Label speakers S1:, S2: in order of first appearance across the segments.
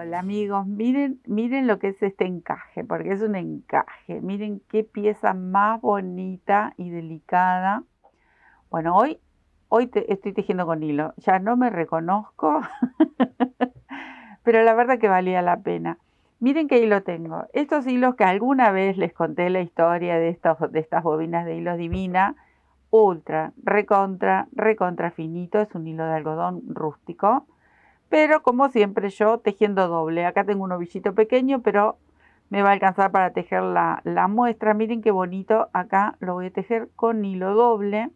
S1: Hola amigos, miren lo que es este encaje, porque es un encaje. Miren qué pieza más bonita y delicada. Bueno, hoy estoy tejiendo con hilo. Ya no me reconozco, pero la verdad que valía la pena. Miren qué hilo tengo. Estos hilos que alguna vez les conté la historia de estas bobinas de hilo divina, ultra, recontra finito. Es un hilo de algodón rústico. Pero como siempre yo tejiendo doble. Acá tengo un ovillito pequeño, pero me va a alcanzar para tejer la muestra. Miren qué bonito. Acá lo voy a tejer con hilo doble.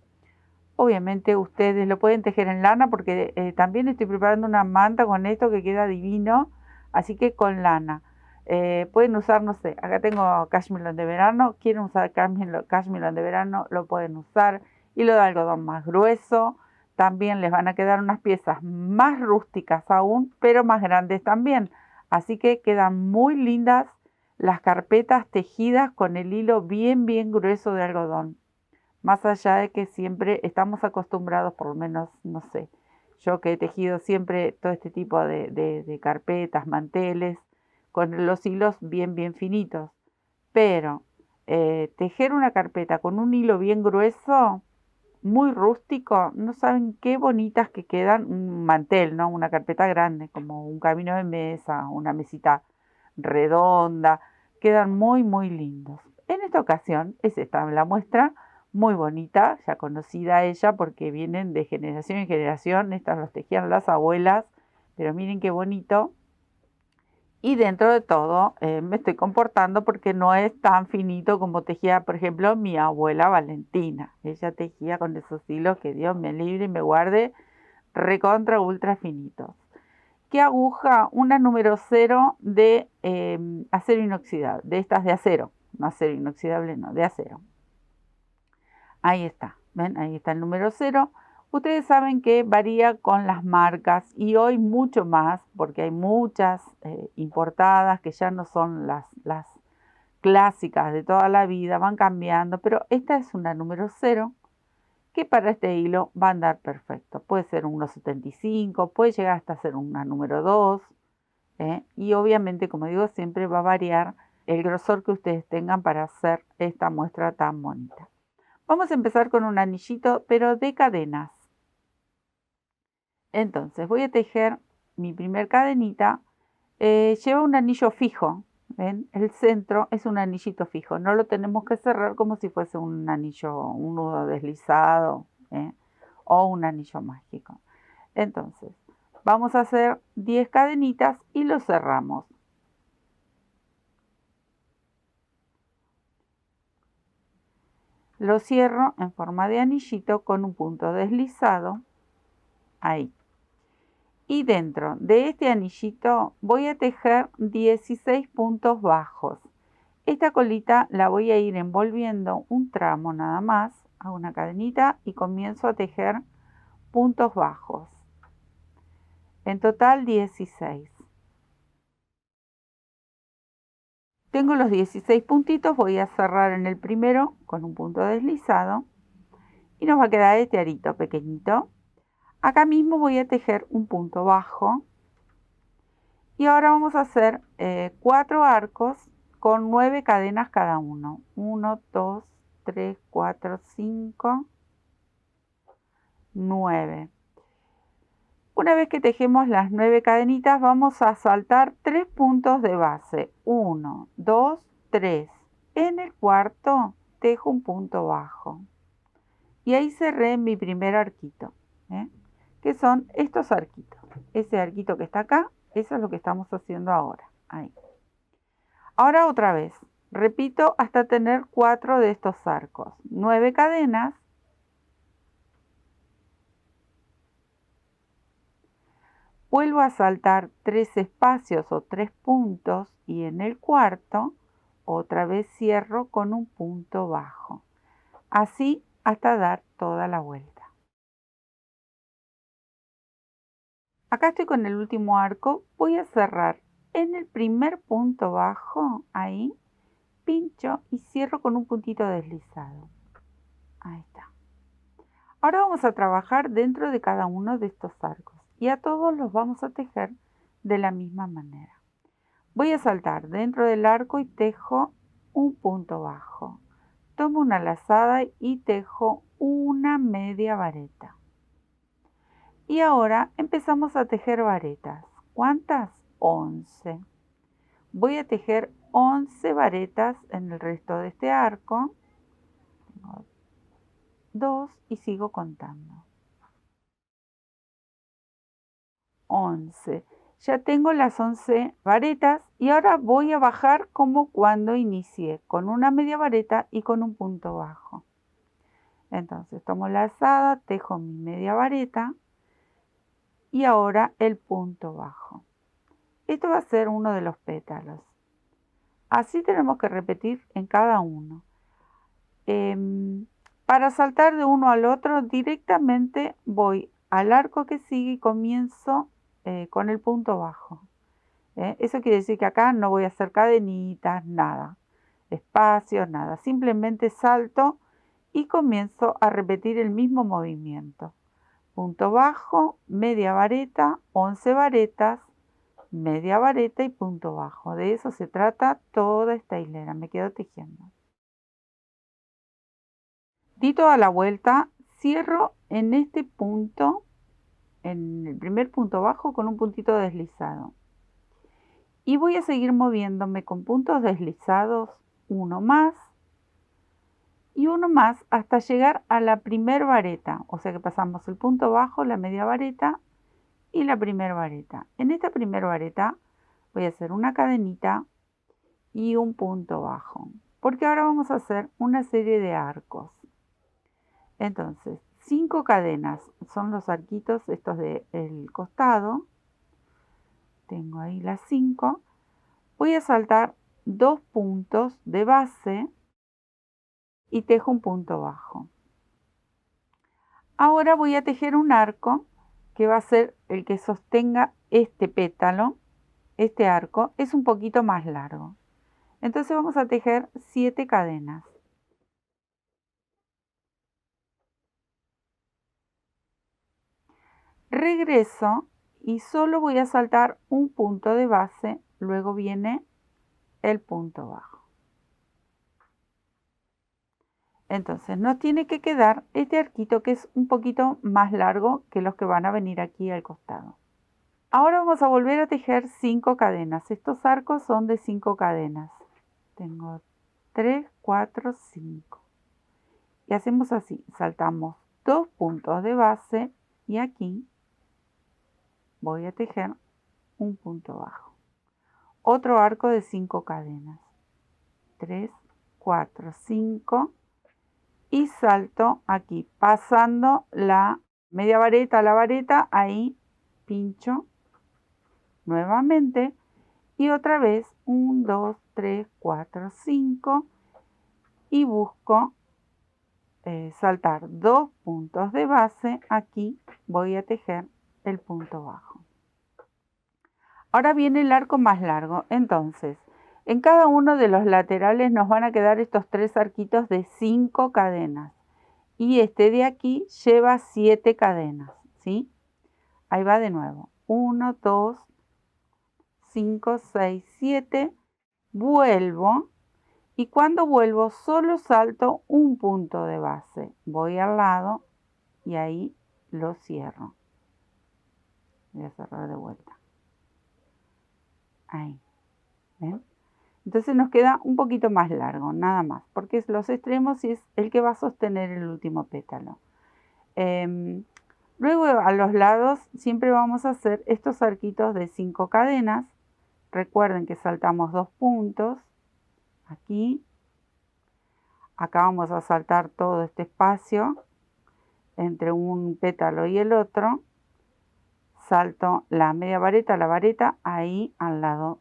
S1: Obviamente ustedes lo pueden tejer en lana porque también estoy preparando una manta con esto que queda divino. Así que con lana. Pueden usar, no sé, acá tengo cashmere de verano. Quieren usar cashmere de verano, lo pueden usar. Hilo de algodón más grueso. También les van a quedar unas piezas más rústicas aún, pero más grandes también. Así que quedan muy lindas las carpetas tejidas con el hilo bien grueso de algodón. Más allá de que siempre estamos acostumbrados, por lo menos, no sé, yo que he tejido siempre todo este tipo de carpetas, manteles, con los hilos bien finitos. Pero tejer una carpeta con un hilo bien grueso, muy rústico, no saben qué bonitas que quedan. Un mantel, ¿no? Una carpeta grande, como un camino de mesa, una mesita redonda, quedan muy lindos. En esta ocasión es esta la muestra, muy bonita, ya conocida ella porque vienen de generación en generación. Estas los tejían las abuelas, pero miren qué bonito. Y dentro de todo me estoy comportando porque no es tan finito como tejía, por ejemplo, mi abuela Valentina. Ella tejía con esos hilos que Dios me libre y me guarde, recontra ultra finitos. ¿Qué aguja? Una número 0 de acero inoxidable, de estas de acero, no acero inoxidable, no, de acero. Ahí está, ¿ven? Ahí está el número 0. Ustedes saben que varía con las marcas y hoy mucho más, porque hay muchas importadas que ya no son las clásicas de toda la vida, van cambiando, pero esta es una número 0 que para este hilo va a andar perfecto. Puede ser un 1,75, puede llegar hasta ser una número 2, y obviamente, como digo, siempre va a variar el grosor que ustedes tengan para hacer esta muestra tan bonita. Vamos a empezar con un anillito, pero de cadenas. Entonces voy a tejer mi primer cadenita. Lleva un anillo fijo, ¿ven? El centro es un anillito fijo. No lo tenemos que cerrar como si fuese un anillo, un nudo deslizado, o un anillo mágico. Entonces, vamos a hacer 10 cadenitas y lo cerramos. Lo cierro en forma de anillito con un punto deslizado, ahí. Y dentro de este anillito voy a tejer 16 puntos bajos. Esta colita la voy a ir envolviendo un tramo nada más. Hago una cadenita y comienzo a tejer puntos bajos. En total 16. Tengo los 16 puntitos, voy a cerrar en el primero con un punto deslizado y nos va a quedar este arito pequeñito. Acá mismo voy a tejer un punto bajo y ahora vamos a hacer 4 arcos con 9 cadenas cada uno. 1, 2, 3, 4, 5, 9. Una vez que tejemos las 9 cadenitas, vamos a saltar 3 puntos de base. 1, 2, 3. En el cuarto tejo un punto bajo. Y ahí cerré mi primer arquito, que son estos arquitos. Ese arquito que está acá, eso es lo que estamos haciendo ahora. Ahí. Ahora otra vez, repito hasta tener 4 de estos arcos. 9 cadenas. Vuelvo a saltar 3 espacios o 3 puntos y en el cuarto otra vez cierro con un punto bajo. Así hasta dar toda la vuelta. Acá estoy con el último arco. Voy a cerrar en el primer punto bajo, ahí, pincho y cierro con un puntito deslizado. Ahí está. Ahora vamos a trabajar dentro de cada uno de estos arcos y a todos los vamos a tejer de la misma manera. Voy a saltar dentro del arco y tejo un punto bajo. Tomo una lazada y tejo una media vareta. Y ahora empezamos a tejer varetas. ¿Cuántas? 11. Voy a tejer 11 varetas en el resto de este arco. Tengo 2 y sigo contando. 11. Ya tengo las 11 varetas y ahora voy a bajar como cuando inicié, con una media vareta y con un punto bajo. Entonces tomo la lazada, tejo mi media vareta y ahora el punto bajo. Esto va a ser uno de los pétalos. Así tenemos que repetir en cada uno. Para saltar de uno al otro directamente voy al arco que sigue y comienzo con el punto bajo. Eso quiere decir que acá no voy a hacer cadenitas, nada, espacios, nada. Simplemente salto y comienzo a repetir el mismo movimiento. Punto bajo, media vareta, 11 varetas, media vareta y punto bajo. De eso se trata toda esta hilera. Me quedo tejiendo. Di toda la vuelta, cierro en este punto, en el primer punto bajo con un puntito deslizado. Y voy a seguir moviéndome con puntos deslizados, uno más y uno más hasta llegar a la primer vareta. O sea que pasamos el punto bajo, la media vareta y la primer vareta. En esta primer vareta voy a hacer una cadenita y un punto bajo, porque ahora vamos a hacer una serie de arcos. Entonces, 5 cadenas son los arquitos estos del costado. Tengo ahí las 5. Voy a saltar 2 puntos de base y tejo un punto bajo. Ahora voy a tejer un arco que va a ser el que sostenga este pétalo. Este arco es un poquito más largo. Entonces vamos a tejer 7 cadenas. Regreso y solo voy a saltar un punto de base, luego viene el punto bajo. Entonces nos tiene que quedar este arquito que es un poquito más largo que los que van a venir aquí al costado. Ahora vamos a volver a tejer 5 cadenas. Estos arcos son de 5 cadenas. Tengo 3, 4, 5. Y hacemos así, saltamos 2 puntos de base y aquí voy a tejer un punto bajo. Otro arco de 5 cadenas. 3, 4, 5 y salto aquí, pasando la media vareta a la vareta, ahí pincho nuevamente y otra vez 1, 2, 3, 4, 5 y busco saltar 2 puntos de base. Aquí voy a tejer el punto bajo. Ahora viene el arco más largo, entonces en cada uno de los laterales nos van a quedar estos 3 arquitos de 5 cadenas y este de aquí lleva 7 cadenas, ¿sí? Ahí va de nuevo, 1, 2, 5, 6, 7, vuelvo y cuando vuelvo solo salto un punto de base, voy al lado y ahí lo cierro. Voy a cerrar de vuelta. Ahí, ¿ven? Entonces nos queda un poquito más largo, nada más, porque es los extremos y es el que va a sostener el último pétalo. Luego a los lados siempre vamos a hacer estos arquitos de 5 cadenas. Recuerden que saltamos 2 puntos, aquí. Acá vamos a saltar todo este espacio entre un pétalo y el otro. Salto la media vareta, la vareta, ahí al lado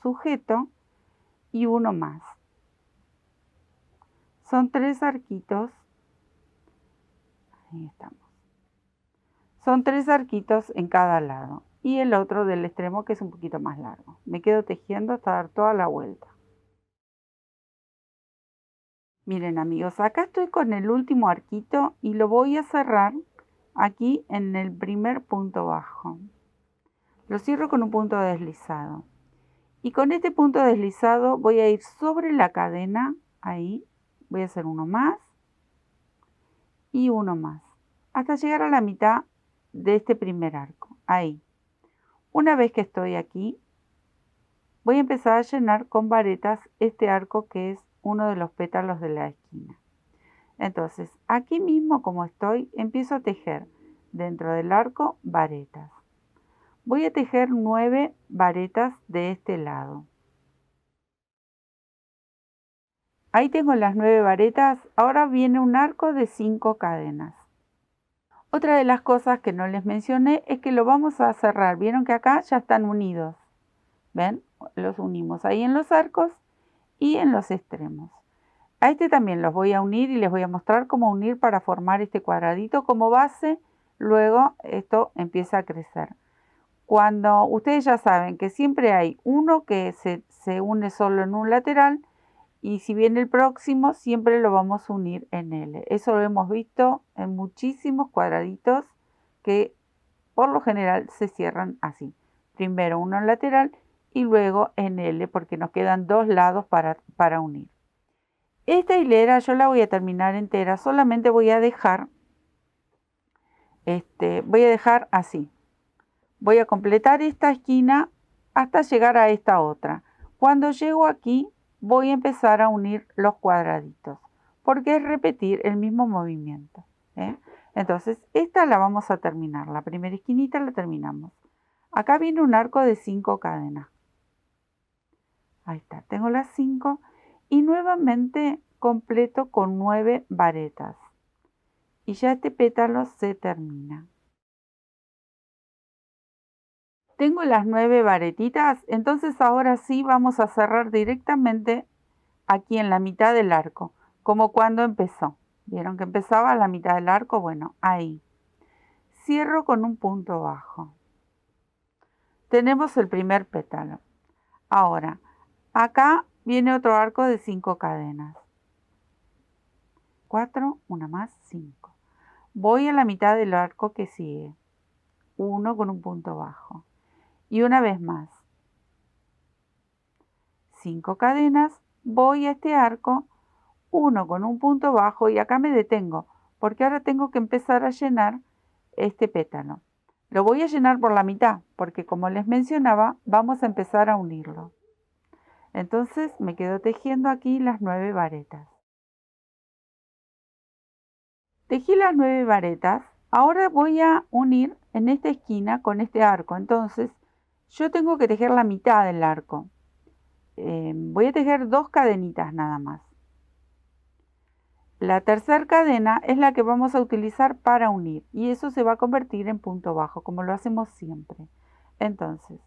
S1: sujeto. Y uno más. Son 3 arquitos. Ahí estamos. Son 3 arquitos en cada lado. Y el otro del extremo que es un poquito más largo. Me quedo tejiendo hasta dar toda la vuelta. Miren amigos, acá estoy con el último arquito y lo voy a cerrar aquí en el primer punto bajo. Lo cierro con un punto deslizado. Y con este punto deslizado voy a ir sobre la cadena, ahí, voy a hacer uno más y uno más, hasta llegar a la mitad de este primer arco, ahí. Una vez que estoy aquí, voy a empezar a llenar con varetas este arco que es uno de los pétalos de la esquina. Entonces, aquí mismo como estoy, empiezo a tejer dentro del arco varetas. Voy a tejer 9 varetas de este lado. Ahí tengo las 9 varetas. Ahora viene un arco de 5 cadenas. Otra de las cosas que no les mencioné es que lo vamos a cerrar. Vieron que acá ya están unidos. ¿Ven? Los unimos ahí en los arcos y en los extremos. A este también los voy a unir y les voy a mostrar cómo unir para formar este cuadradito como base. Luego esto empieza a crecer. Cuando ustedes ya saben que siempre hay uno que se une solo en un lateral y si viene el próximo siempre lo vamos a unir en L. Eso lo hemos visto en muchísimos cuadraditos que por lo general se cierran así. Primero uno en lateral y luego en L porque nos quedan dos lados para unir. Esta hilera yo la voy a terminar entera, solamente voy a dejar así. Voy a completar esta esquina hasta llegar a esta otra. Cuando llego aquí voy a empezar a unir los cuadraditos porque es repetir el mismo movimiento. Entonces esta la vamos a terminar, la primera esquinita la terminamos. Acá viene un arco de 5 cadenas. Ahí está, tengo las 5 y nuevamente completo con 9 varetas. Y ya este pétalo se termina. Tengo las 9 varetitas, entonces ahora sí vamos a cerrar directamente aquí en la mitad del arco, como cuando empezó. ¿Vieron que empezaba a la mitad del arco? Bueno, ahí. Cierro con un punto bajo. Tenemos el primer pétalo. Ahora, acá viene otro arco de 5 cadenas. 4, una más, 5. Voy a la mitad del arco que sigue. 1 con un punto bajo. Y una vez más. 5 cadenas, voy a este arco, 1 con un punto bajo y acá me detengo, porque ahora tengo que empezar a llenar este pétalo. Lo voy a llenar por la mitad, porque como les mencionaba, vamos a empezar a unirlo. Entonces me quedo tejiendo aquí las 9 varetas. Tejí las 9 varetas, ahora voy a unir en esta esquina con este arco, entonces yo tengo que tejer la mitad del arco. Voy a tejer 2 cadenitas nada más. La tercera cadena es la que vamos a utilizar para unir y eso se va a convertir en punto bajo como lo hacemos siempre. Entonces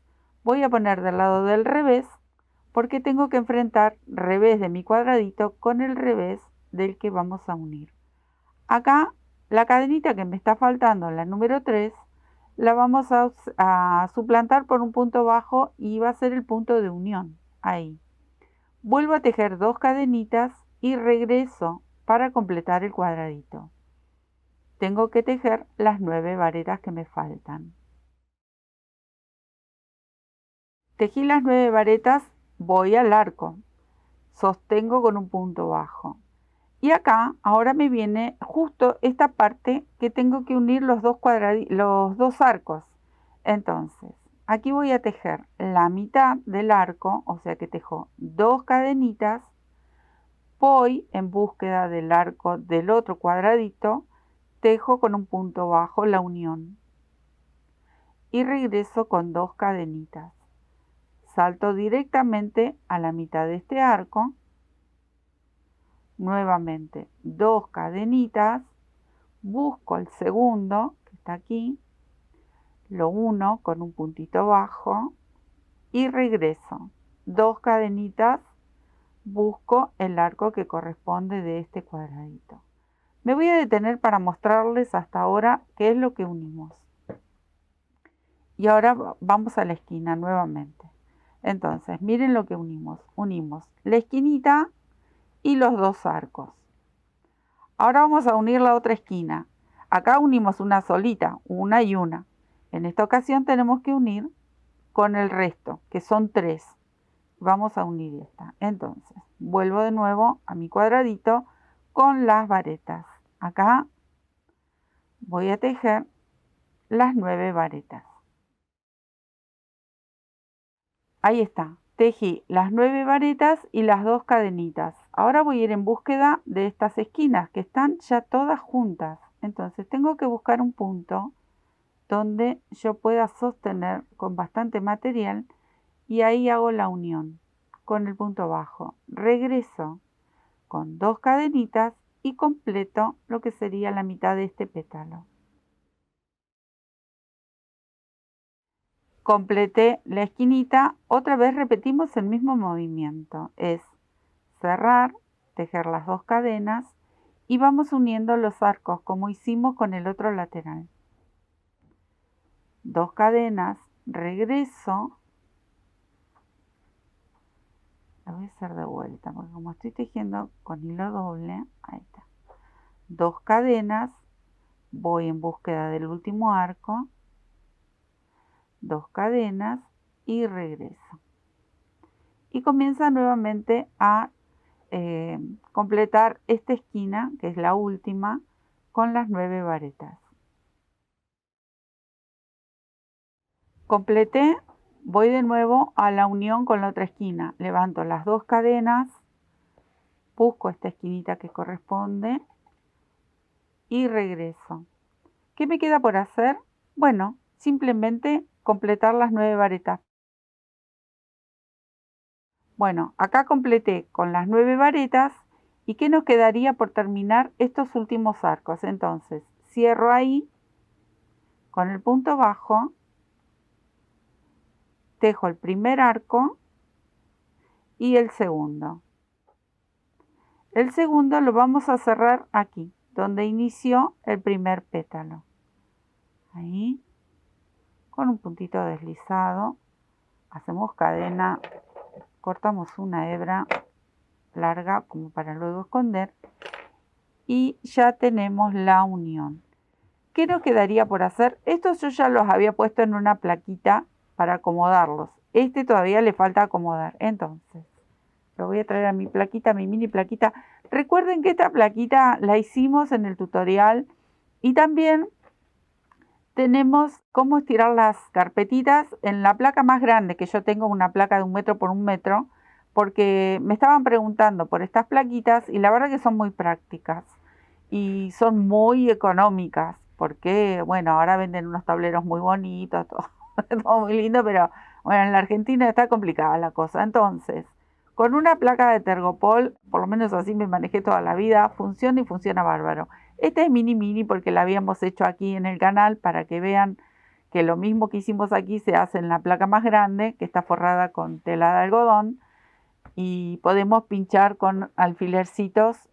S1: voy a poner del lado del revés porque tengo que enfrentar revés de mi cuadradito con el revés del que vamos a unir. Acá la cadenita que me está faltando, la número 3, la vamos a suplantar por un punto bajo y va a ser el punto de unión. Ahí. Vuelvo a tejer 2 cadenitas y regreso para completar el cuadradito. Tengo que tejer las 9 varetas que me faltan. Tejí las 9 varetas, voy al arco, sostengo con un punto bajo. Y acá ahora me viene justo esta parte que tengo que unir los dos arcos. Entonces, aquí voy a tejer la mitad del arco, o sea que tejo 2 cadenitas. Voy en búsqueda del arco del otro cuadradito, tejo con un punto bajo la unión y regreso con 2 cadenitas. Salto directamente a la mitad de este arco, nuevamente 2 cadenitas, busco el segundo que está aquí, lo uno con un puntito bajo y regreso 2 cadenitas, busco el arco que corresponde de este cuadradito. Me voy a detener para mostrarles hasta ahora qué es lo que unimos. Y ahora vamos a la esquina nuevamente. Entonces, miren lo que unimos. Unimos la esquinita y los 2 arcos. Ahora vamos a unir la otra esquina. Acá unimos una solita, una y una. En esta ocasión tenemos que unir con el resto, que son 3. vamos a unir esta. Entonces, vuelvo de nuevo a mi cuadradito con las varetas. Acá voy a tejer las 9 varetas. Ahí está, tejí las 9 varetas y las 2 cadenitas. Ahora voy a ir en búsqueda de estas esquinas que están ya todas juntas. Entonces tengo que buscar un punto donde yo pueda sostener con bastante material y ahí hago la unión con el punto bajo. Regreso con 2 cadenitas y completo lo que sería la mitad de este pétalo. Completé la esquinita, otra vez repetimos el mismo movimiento, es cerrar, tejer las 2 cadenas y vamos uniendo los arcos como hicimos con el otro lateral. 2 cadenas, regreso, lo voy a hacer de vuelta porque como estoy tejiendo con hilo doble, ahí está, 2 cadenas, voy en búsqueda del último arco, 2 cadenas y regreso. Y comienza nuevamente a completar esta esquina, que es la última, con las 9 varetas. Completé, voy de nuevo a la unión con la otra esquina. Levanto las 2 cadenas, busco esta esquinita que corresponde y regreso. ¿Qué me queda por hacer? Bueno, simplemente completar las 9 varetas. Bueno, acá completé con las 9 varetas y ¿qué nos quedaría por terminar estos últimos arcos? Entonces, cierro ahí con el punto bajo, tejo el primer arco y el segundo. El segundo lo vamos a cerrar aquí, donde inició el primer pétalo. Ahí, con un puntito deslizado, hacemos cadena, cortamos una hebra larga como para luego esconder y ya tenemos la unión. ¿Qué nos quedaría por hacer? Estos yo ya los había puesto en una plaquita para acomodarlos. Este todavía le falta acomodar. Entonces, lo voy a traer a mi plaquita, mi mini plaquita. Recuerden que esta plaquita la hicimos en el tutorial y también tenemos cómo estirar las carpetitas en la placa más grande, que yo tengo una placa de 1 metro por 1 metro, porque me estaban preguntando por estas plaquitas y la verdad que son muy prácticas y son muy económicas, porque bueno, ahora venden unos tableros muy bonitos, todo muy lindo, pero bueno, en la Argentina está complicada la cosa. Entonces, con una placa de Tergopol, por lo menos así me manejé toda la vida, funciona y funciona bárbaro. Esta es mini porque la habíamos hecho aquí en el canal para que vean que lo mismo que hicimos aquí se hace en la placa más grande, que está forrada con tela de algodón y podemos pinchar con alfilercitos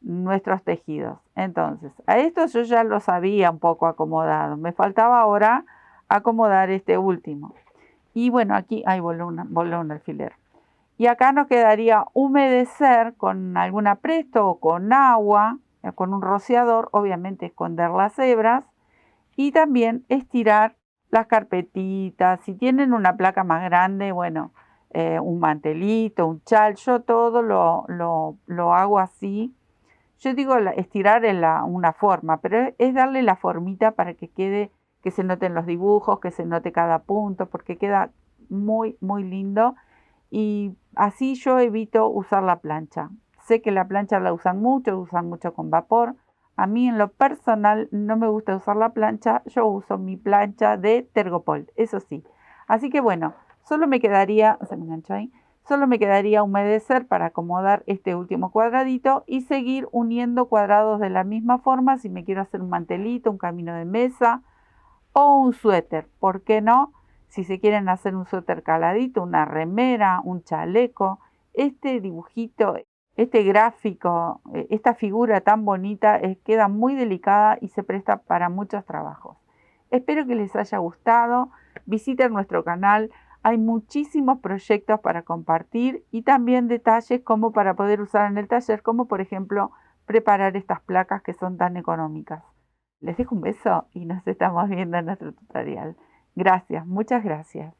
S1: nuestros tejidos. Entonces, a estos yo ya los había un poco acomodado. Me faltaba ahora acomodar este último. Y bueno, aquí voló un alfiler. Y acá nos quedaría humedecer con algún apresto o con agua, con un rociador, obviamente esconder las hebras y también estirar las carpetitas. Si tienen una placa más grande, bueno, un mantelito, un chal, yo todo lo hago así. Yo digo estirar en una forma, pero es darle la formita para que quede, que se noten los dibujos, que se note cada punto, porque queda muy, muy lindo. Y así yo evito usar la plancha. Sé que la plancha la usan mucho con vapor. A mí en lo personal no me gusta usar la plancha, yo uso mi plancha de Tergopol, eso sí. Así que bueno, solo me quedaría, se me enganchó ahí, solo me quedaría humedecer para acomodar este último cuadradito y seguir uniendo cuadrados de la misma forma si me quiero hacer un mantelito, un camino de mesa o un suéter, ¿por qué no? Si se quieren hacer un suéter caladito, una remera, un chaleco, este dibujito, este gráfico, esta figura tan bonita queda muy delicada y se presta para muchos trabajos. Espero que les haya gustado. Visiten nuestro canal. Hay muchísimos proyectos para compartir y también detalles como para poder usar en el taller, como por ejemplo preparar estas placas que son tan económicas. Les dejo un beso y nos estamos viendo en nuestro tutorial. Gracias, muchas gracias.